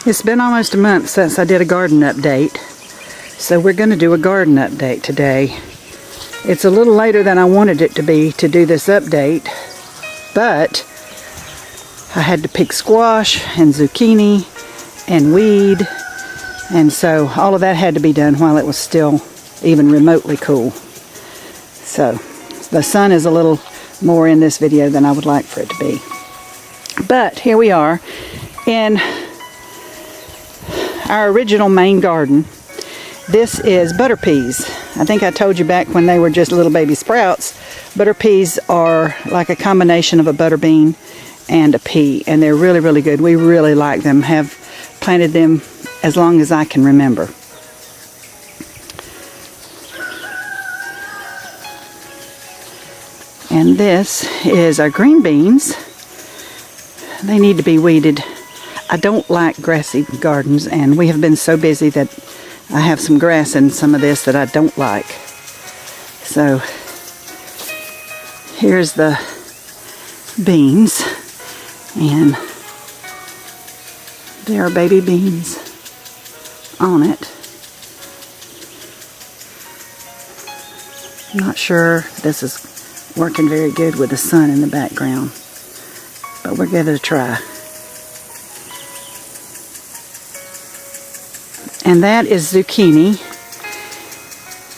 It's been almost a month since I did a garden update, so we're going to do a garden update today. It's a little later than I wanted it to be to do this update, but I had to pick squash and zucchini and weed, and so all of that had to be done while it was still even remotely cool. So the sun is a little more in this video than I would like for it to be. But here we are in our original main garden. This is butter peas. I think I told you back when they were just little baby sprouts, butter peas are like a combination of a butter bean and a pea, and they're really, really good. We really like them. Have planted them as long as I can remember. And this is our green beans. They need to be weeded. I don't like grassy gardens, and we have been so busy that I have some grass in some of this that I don't like. So here's the beans, and there are baby beans on it. I'm not sure this is working very good with the sun in the background, but we'll give it a try. And that is zucchini,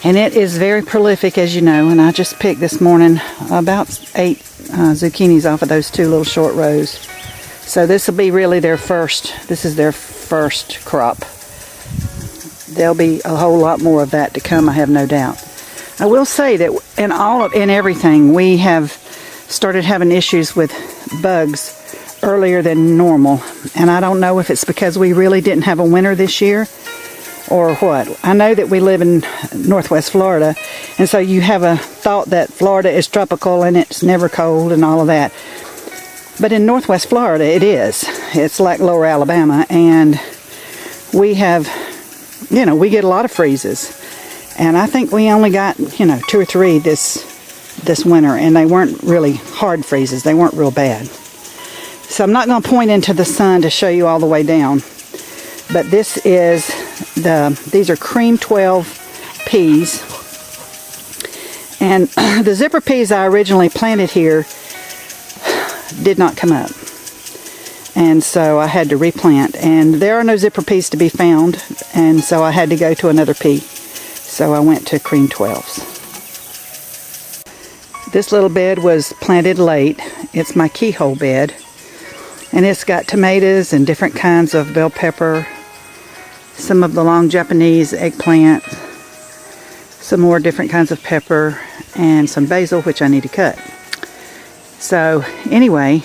and it is very prolific, as you know, and I just picked this morning about 8 zucchinis off of those 2 little short rows. So this will be really their first, this is their first crop. There'll be a whole lot more of that to come, I have no doubt. I will say that in everything, we have started having issues with bugs earlier than normal, and I don't know if it's because we really didn't have a winter this year or what. I know that we live in Northwest Florida, and so you have a thought that Florida is tropical and it's never cold and all of that. But in Northwest Florida it is. It's like lower Alabama, and we have, we get a lot of freezes. And I think we only got, 2 or 3 this winter, and they weren't really hard freezes. They weren't real bad. So I'm not going to point into the sun to show you all the way down. But this is these are cream 12 peas. And the zipper peas I originally planted here did not come up. And so I had to replant. And there are no zipper peas to be found. And so I had to go to another pea. So I went to cream 12s. This little bed was planted late. It's my keyhole bed. And it's got tomatoes and different kinds of bell pepper, some of the long Japanese eggplant, some more different kinds of pepper, and some basil, which I need to cut. So anyway,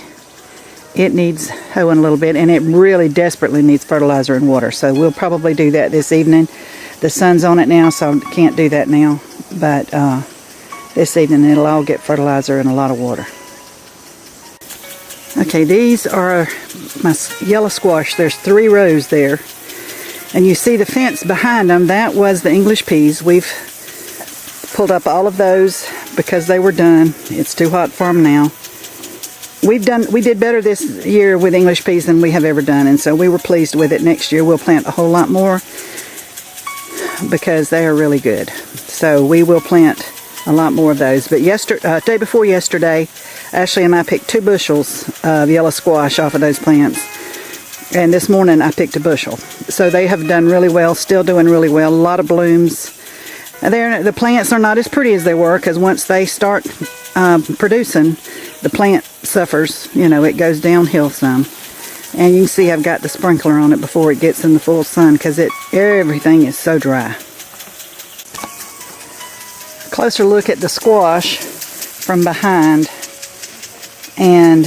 it needs hoeing a little bit, and it really desperately needs fertilizer and water. So we'll probably do that this evening. The sun's on it now, so I can't do that now. But this evening it'll all get fertilizer and a lot of water. Okay, these are my yellow squash. There's 3 rows there. And you see the fence behind them, that was the English peas. We've pulled up all of those because they were done. It's too hot for them now. We did better this year with English peas than we have ever done, and so we were pleased with it. Next year we'll plant a whole lot more because they are really good. So we will plant a lot more of those. But day before yesterday, Ashley and I picked 2 bushels of yellow squash off of those plants. And this morning I picked a bushel. So they have done really well, still doing really well. A lot of blooms. The plants are not as pretty as they were, because once they start producing, the plant suffers. It goes downhill some. And you can see I've got the sprinkler on it before it gets in the full sun, because everything is so dry. Closer look at the squash from behind, and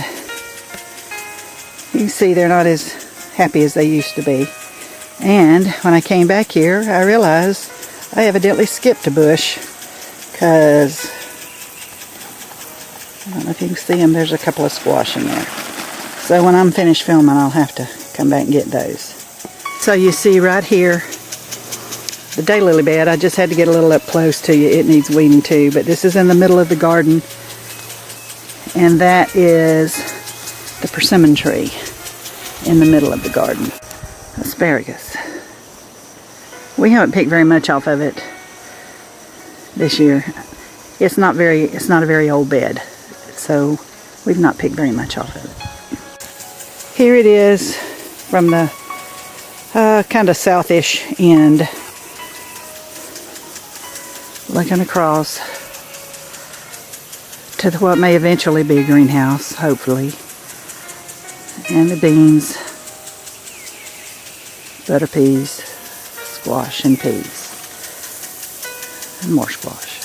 you can see they're not as happy as they used to be. And when I came back here, I realized I evidently skipped a bush, because I don't know if you can see them, there's a couple of squash in there. So when I'm finished filming, I'll have to come back and get those. So you see right here, the daylily bed. I just had to get a little up close to you. It needs weeding too, but this is in the middle of the garden, and that is the persimmon tree in the middle of the garden. asparagus. We haven't picked very much off of it this year. It's not a very old bed, so we've not picked very much off of it. Here it is from the kind of southish end, looking across to what may eventually be a greenhouse, hopefully. And the beans, butter peas, squash and peas, and more squash.